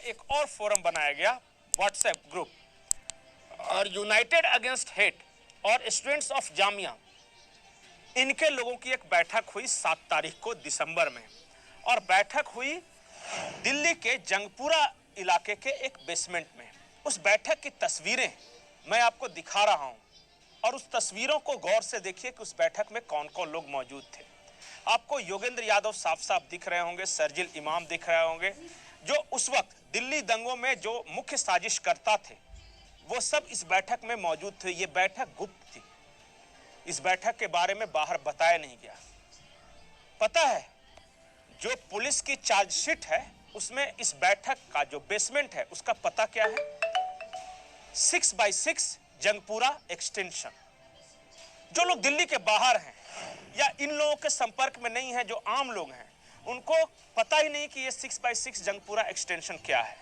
एक और फोरम बनाया गया, व्हाट्सएप ग्रुप और यूनाइटेड अगेंस्ट हेट और स्टूडेंट्स ऑफ जामिया, इनके लोगों की एक बैठक हुई 7 तारीख को दिसंबर में। और बैठक हुई दिल्ली के जंगपुरा इलाके के एक बेसमेंट में। उस बैठक की तस्वीरें मैं आपको दिखा रहा हूं और उस तस्वीरों को गौर से देखिए कि उस बैठक में कौन कौन लोग मौजूद थे। आपको योगेंद्र यादव साफ साफ दिख रहे होंगे, शर्जील इमाम दिख रहे होंगे, जो उस वक्त दिल्ली दंगों में जो मुख्य साजिशकर्ता थे, वो सब इस बैठक में मौजूद थे। ये बैठक गुप्त थी, इस बैठक के बारे में बाहर बताया नहीं गया। पता है, जो पुलिस की चार्जशीट है उसमें इस बैठक का जो बेसमेंट है उसका पता क्या है? 6x6 Jangpura extension. जो लोग दिल्ली के बाहर हैं या इन लोगों के संपर्क में नहीं है, जो आम लोग हैं, उनको पता ही नहीं कि ये 6x6 जंगपुरा एक्सटेंशन क्या है।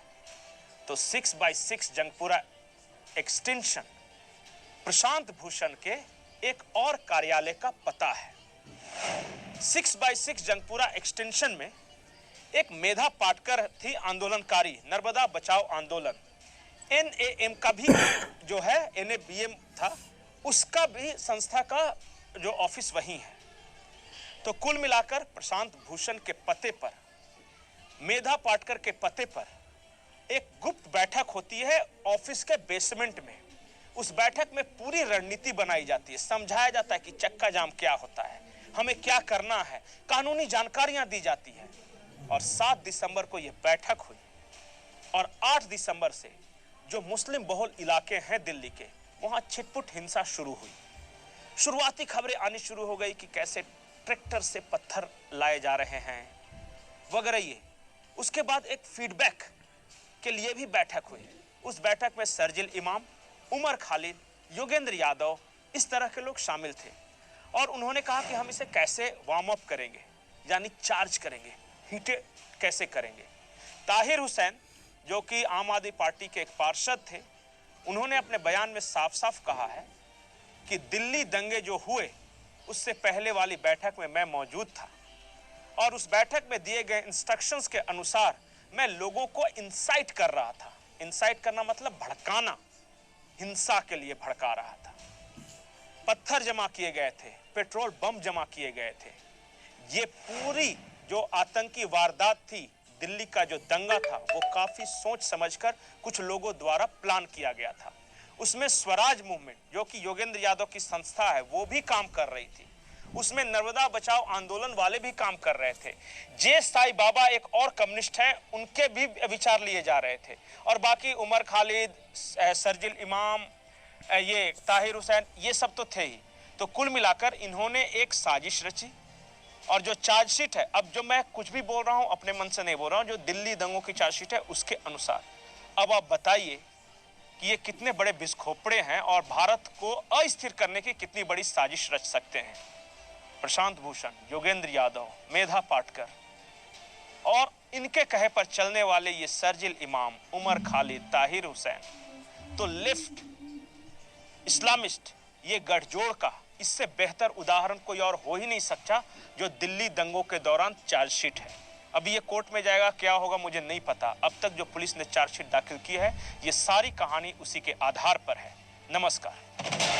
तो 6x6 जंगपुरा एक्सटेंशन प्रशांत भूषण के एक और कार्यालय का पता है। 6x6 जंगपुरा एक्सटेंशन में एक मेधा पाटकर थी, आंदोलनकारी, नर्मदा बचाओ आंदोलन, NAM का भी जो है NABM था, उसका भी संस्था का जो ऑफिस वहीं है। तो कुल मिलाकर प्रशांत भूषण के पते पर, मेधा पाटकर के पते पर एक गुप्त बैठक होती है ऑफिस के बेसमेंट में। उस बैठक में पूरी रणनीति बनाई जाती है, समझाया जाता है कि चक्का जाम क्या होता है, हमें क्या करना है, कानूनी जानकारियां दी जाती है। और 7 दिसंबर को यह बैठक हुई और 8 दिसंबर से जो मुस्लिम बहुल इलाके हैं दिल्ली के, वहां छिटपुट हिंसा शुरू हुई। शुरुआती खबरें आनी शुरू हो गई कि कैसे ट्रैक्टर से पत्थर लाए जा रहे हैं वगैरह ये। उसके बाद एक फीडबैक के लिए भी बैठक हुई। उस बैठक में शर्जील इमाम, उमर खालिद, योगेंद्र यादव, इस तरह के लोग शामिल थे। और उन्होंने कहा कि हम इसे कैसे वार्म अप करेंगे, यानी चार्ज करेंगे, हीटे कैसे करेंगे। ताहिर हुसैन, जो कि आम आदमी पार्टी के एक पार्षद थे, उन्होंने अपने बयान में साफ साफ कहा है कि दिल्ली दंगे जो हुए उससे पहले वाली बैठक में मैं मौजूद था और उस बैठक में दिए गए इंस्ट्रक्शंस के अनुसार मैं लोगों को इंसाइट कर रहा था। इंसाइट करना मतलब भड़काना, हिंसा के लिए भड़का रहा था। पत्थर जमा किए गए थे, पेट्रोल बम जमा किए गए थे। ये पूरी जो आतंकी वारदात थी, दिल्ली का जो दंगा था, वो काफी सोच समझकर कुछ लोगों द्वारा प्लान किया गया था। उसमें स्वराज मूवमेंट, जो कि योगेंद्र यादव की संस्था है, वो भी काम कर रही थी। उसमें नर्मदा बचाओ आंदोलन वाले भी काम कर रहे थे। जे साई बाबा एक और कम्युनिस्ट हैं, उनके भी विचार लिए जा रहे थे। और बाकी उमर खालिद, शर्जील इमाम, ये ताहिर हुसैन, ये सब तो थे ही। तो कुल मिलाकर इन्होंने एक साजिश रची। और जो चार्जशीट है, अब जो मैं कुछ भी बोल रहा हूं अपने मन से नहीं बोल रहा हूं, जो दिल्ली दंगों की चार्जशीट है उसके अनुसार। अब आप बताइए कि ये कितने बड़े बिस्खोपड़े हैं और भारत को अस्थिर करने की कितनी बड़ी साजिश रच सकते हैं। प्रशांत भूषण, योगेंद्र यादव, मेधा पाटकर और इनके कहे पर चलने वाले ये शर्जील इमाम, उमर खालिद, ताहिर हुसैन। तो लेफ्ट इस्लामिस्ट, ये गठजोड़ का इससे बेहतर उदाहरण कोई और हो ही नहीं सकता, जो दिल्ली दंगों के दौरान चार्जशीट है। अभी ये कोर्ट में जाएगा, क्या होगा मुझे नहीं पता। अब तक जो पुलिस ने चार्जशीट दाखिल की है, ये सारी कहानी उसी के आधार पर है। नमस्कार।